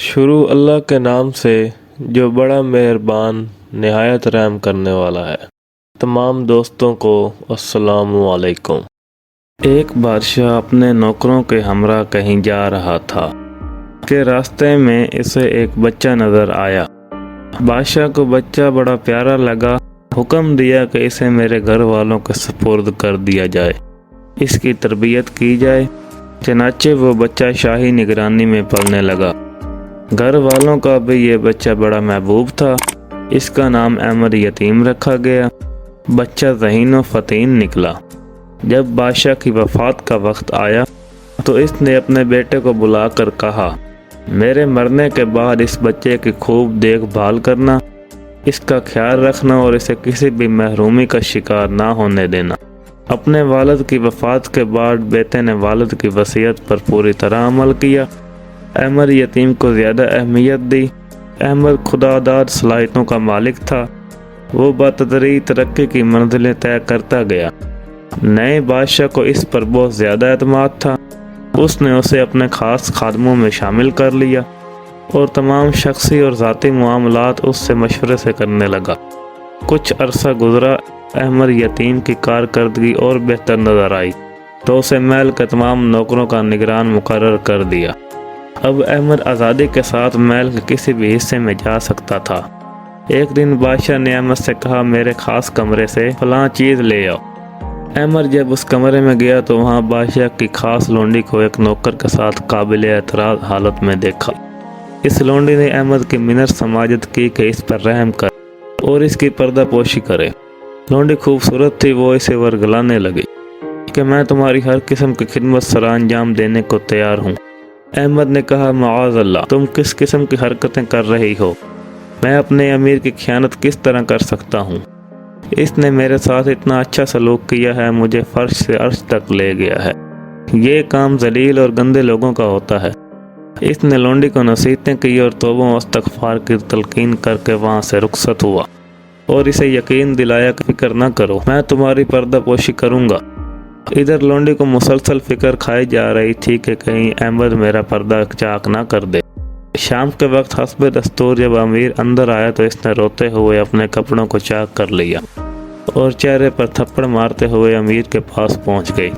شروع اللہ کے نام سے جو بڑا مہربان نہایت رحم کرنے والا ہے۔ تمام دوستوں کو السلام علیکم۔ ایک بادشاہ اپنے نوکروں کے ہمراہ کہیں جا رہا تھا کہ راستے میں اسے ایک بچہ نظر آیا۔ بادشاہ کو بچہ بڑا پیارا لگا، حکم دیا کہ اسے میرے گھر والوں کے سپرد کر دیا جائے، اس کی تربیت کی جائے۔ چنانچہ وہ بچہ شاہی نگرانی میں پلنے لگا۔ گھر والوں کا بھی یہ بچہ بڑا محبوب تھا، اس کا نام احمد یتیم رکھا گیا۔ بچہ ذہین و فطین نکلا۔ جب بادشاہ کی وفات کا وقت آیا تو اس نے اپنے بیٹے کو بلا کر کہا، میرے مرنے کے بعد اس بچے کی خوب دیکھ بھال کرنا، اس کا خیال رکھنا اور اسے کسی بھی محرومی کا شکار نہ ہونے دینا۔ اپنے والد کی وفات کے بعد بیٹے نے والد کی وصیت پر پوری طرح عمل کیا۔ احمد یتیم کو زیادہ اہمیت دی۔ احمد خداداد صلاحیتوں کا مالک تھا، وہ بتدریج ترقی کی منزلیں طے کرتا گیا۔ نئے بادشاہ کو اس پر بہت زیادہ اعتماد تھا۔ اس نے اسے اپنے خاص خادموں میں شامل کر لیا اور تمام شخصی اور ذاتی معاملات اس سے مشورے سے کرنے لگا۔ کچھ عرصہ گزرا، احمد یتیم کی کارکردگی اور بہتر نظر آئی تو اسے محل کے تمام نوکروں کا نگران مقرر کر دیا۔ اب احمد آزادی کے ساتھ محل کے کسی بھی حصے میں جا سکتا تھا۔ ایک دن بادشاہ نے احمد سے کہا، میرے خاص کمرے سے فلاں چیز لے آؤ۔ احمد جب اس کمرے میں گیا تو وہاں بادشاہ کی خاص لونڈی کو ایک نوکر کے ساتھ قابل اعتراض حالت میں دیکھا۔ اس لونڈی نے احمد کی منت سماجت کی کہ اس پر رحم کر اور اس کی پردہ پوشی کرے۔ لونڈی خوبصورت تھی، وہ اسے ورگلانے لگی کہ میں تمہاری ہر قسم کی خدمت سر انجام دینے کو تیار ہوں۔ احمد نے کہا، معاذ اللہ، تم کس قسم کی حرکتیں کر رہی ہو؟ میں اپنے امیر کی خیانت کس طرح کر سکتا ہوں؟ اس نے میرے ساتھ اتنا اچھا سلوک کیا ہے، مجھے فرش سے عرش تک لے گیا ہے۔ یہ کام ذلیل اور گندے لوگوں کا ہوتا ہے۔ اس نے لونڈی کو نصیحتیں کی اور توبہ و استغفار کی تلقین کر کے وہاں سے رخصت ہوا اور اسے یقین دلایا کہ فکر نہ کرو، میں تمہاری پردہ پوشی کروں گا۔ ادھر لونڈی کو مسلسل فکر کھائی جا رہی تھی کہ کہیں احمد میرا پردہ چاک نہ کر دے۔ شام کے وقت حسب دستور جب امیر اندر آیا تو اس نے روتے ہوئے اپنے کپڑوں کو چاک کر لیا اور چہرے پر تھپڑ مارتے ہوئے امیر کے پاس پہنچ گئی۔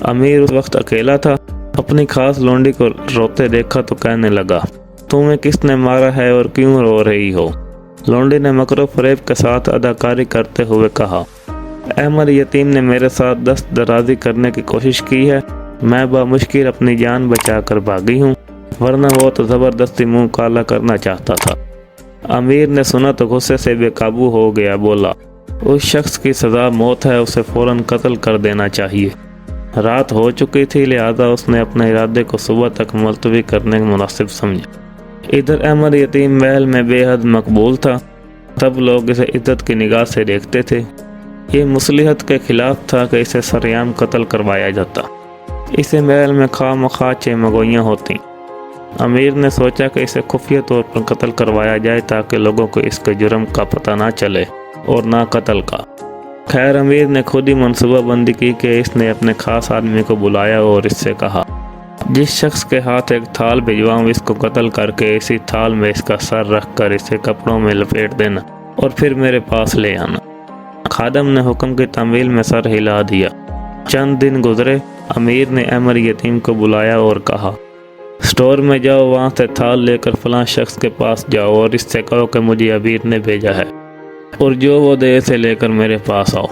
امیر اس وقت اکیلا تھا۔ اپنی خاص لونڈی کو روتے دیکھا تو کہنے لگا، تمہیں کس نے مارا ہے اور کیوں رو رہی ہو؟ لونڈی نے مکر و فریب کے ساتھ اداکاری کرتے ہوئے کہا، احمد یتیم نے میرے ساتھ دست درازی کرنے کی کوشش کی ہے، میں بامشکل اپنی جان بچا کر بھاگی ہوں، ورنہ وہ تو زبردستی منہ کالا کرنا چاہتا تھا۔ امیر نے سنا تو غصے سے بے قابو ہو گیا، بولا، اس شخص کی سزا موت ہے، اسے فوراً قتل کر دینا چاہیے۔ رات ہو چکی تھی، لہذا اس نے اپنے ارادے کو صبح تک ملتوی کرنے کا مناسب سمجھا۔ ادھر احمد یتیم محل میں بے حد مقبول تھا، تب لوگ اسے عزت کی نگاہ سے دیکھتے تھے۔ یہ مصلحت کے خلاف تھا کہ اسے سرعام قتل کروایا جاتا، اسے محل میں خواہ مخواہ چمگوئیاں ہوتی۔ امیر نے سوچا کہ اسے خفیہ طور پر قتل کروایا جائے تاکہ لوگوں کو اس کے جرم کا پتہ نہ چلے اور نہ قتل کا۔ خیر، امیر نے خود ہی منصوبہ بندی کی کہ اس نے اپنے خاص آدمی کو بلایا اور اس سے کہا، جس شخص کے ہاتھ ایک تھال بھجواؤں اس کو قتل کر کے اسی تھال میں اس کا سر رکھ کر اسے کپڑوں میں لپیٹ دینا اور پھر میرے پاس لے آنا۔ خادم نے حکم کی تعمیل میں سر ہلا دیا۔ چند دن گزرے، امیر نے احمد یتیم کو بلایا اور کہا، اسٹور میں جاؤ، وہاں سے تھال لے کر فلاں شخص کے پاس جاؤ اور اس سے کہو کہ مجھے امیر نے بھیجا ہے اور جو وہ دے اسے لے کر میرے پاس آؤ۔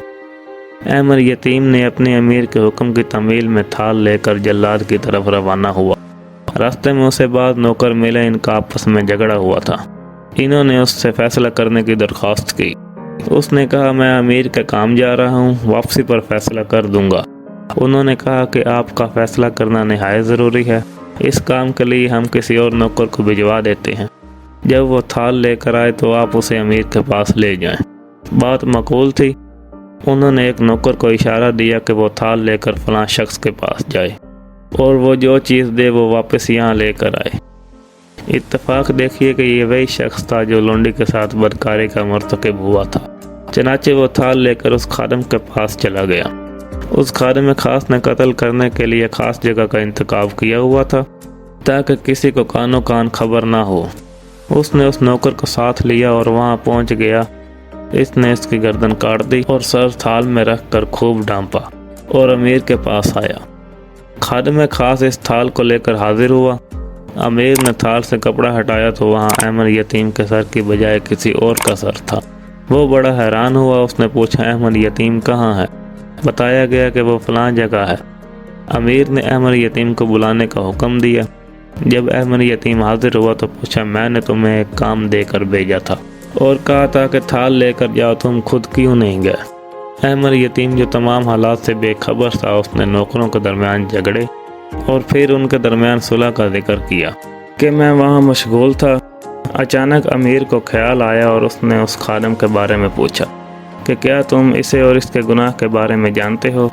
احمد یتیم نے اپنے امیر کے حکم کی تعمیل میں تھال لے کر جلاد کی طرف روانہ ہوا۔ راستے میں اسے بعض نوکر ملے، ان کا آپس میں جھگڑا ہوا تھا۔ انہوں نے اس سے فیصلہ کرنے کی درخواست کی۔ اس نے کہا، میں امیر کے کام جا رہا ہوں، واپسی پر فیصلہ کر دوں گا۔ انہوں نے کہا کہ آپ کا فیصلہ کرنا نہایت ضروری ہے، اس کام کے لیے ہم کسی اور نوکر کو بھجوا دیتے ہیں۔ جب وہ تھال لے کر آئے تو آپ اسے امیر کے پاس لے جائیں۔ بات معقول تھی۔ انہوں نے ایک نوکر کو اشارہ دیا کہ وہ تھال لے کر فلاں شخص کے پاس جائے اور وہ جو چیز دے وہ واپس یہاں لے کر آئے۔ اتفاق دیکھیے کہ یہ وہی شخص تھا جو لونڈی کے ساتھ بدکاری کا مرتکب ہوا تھا۔ چنانچہ وہ تھال لے کر اس خادم کے پاس چلا گیا۔ اس خادم خاص نے قتل کرنے کے لیے خاص جگہ کا انتخاب کیا ہوا تھا۔ تاکہ کسی کو کانوں کان خبر نہ ہو۔ اس نے اس نوکر کو ساتھ لیا اور وہاں پہنچ گیا۔ اس نے اس کی گردن کاٹ دی اور سر تھال میں رکھ کر خوب ڈانپا اور امیر کے پاس آیا۔ خادم خاص اس تھال کو لے کر حاضر ہوا۔ امیر نے تھال سے کپڑا ہٹایا تو وہاں احمد یتیم کے سر کی بجائے کسی اور کا سر تھا۔ وہ بڑا حیران ہوا۔ اس نے پوچھا احمد یتیم کہاں ہے؟ بتایا گیا کہ وہ فلاں جگہ ہے۔ امیر نے احمد یتیم کو بلانے کا حکم دیا۔ جب احمد یتیم حاضر ہوا تو پوچھا میں نے تمہیں ایک کام دے کر بھیجا تھا اور کہا تھا کہ تھال لے کر جاؤ، تم خود کیوں نہیں گئے؟ احمد یتیم جو تمام حالات سے بے خبر تھا، اس نے نوکروں کے درمیان جھگڑے اور پھر ان کے درمیان صلح کا ذکر کیا کہ میں وہاں مشغول تھا۔ اچانک امیر کو خیال آیا اور اس نے اس خادم کے بارے میں پوچھا کہ کیا تم اسے اور اس کے گناہ کے بارے میں جانتے ہو؟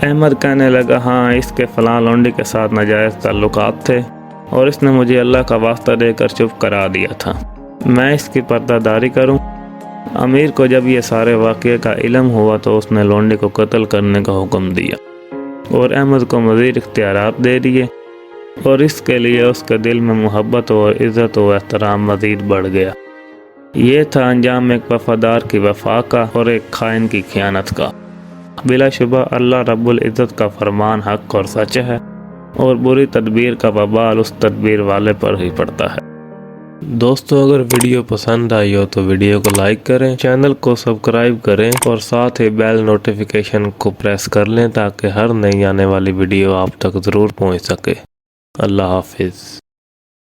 احمد کہنے لگا ہاں، اس کے فلاں لونڈی کے ساتھ ناجائز تعلقات تھے اور اس نے مجھے اللہ کا واسطہ دے کر چپ کرا دیا تھا، میں اس کی پردہ داری کروں؟ امیر کو جب یہ سارے واقعے کا علم ہوا تو اس نے لونڈی کو قتل کرنے کا حکم دیا اور احمد کو مزید اختیارات دے دیے، اور اس کے لیے اس کے دل میں محبت اور عزت و احترام مزید بڑھ گیا۔ یہ تھا انجام ایک وفادار کی وفا کا اور ایک خائن کی خیانت کا۔ بلا شبہ اللہ رب العزت کا فرمان حق اور سچ ہے، اور بری تدبیر کا وبال اس تدبیر والے پر ہی پڑتا ہے۔ دوستو، اگر ویڈیو پسند آئی ہو تو ویڈیو کو لائک کریں، چینل کو سبسکرائب کریں اور ساتھ ہی بیل نوٹیفیکیشن کو پریس کر لیں تاکہ ہر نئی آنے والی ویڈیو آپ تک ضرور پہنچ سکے۔ اللہ حافظ۔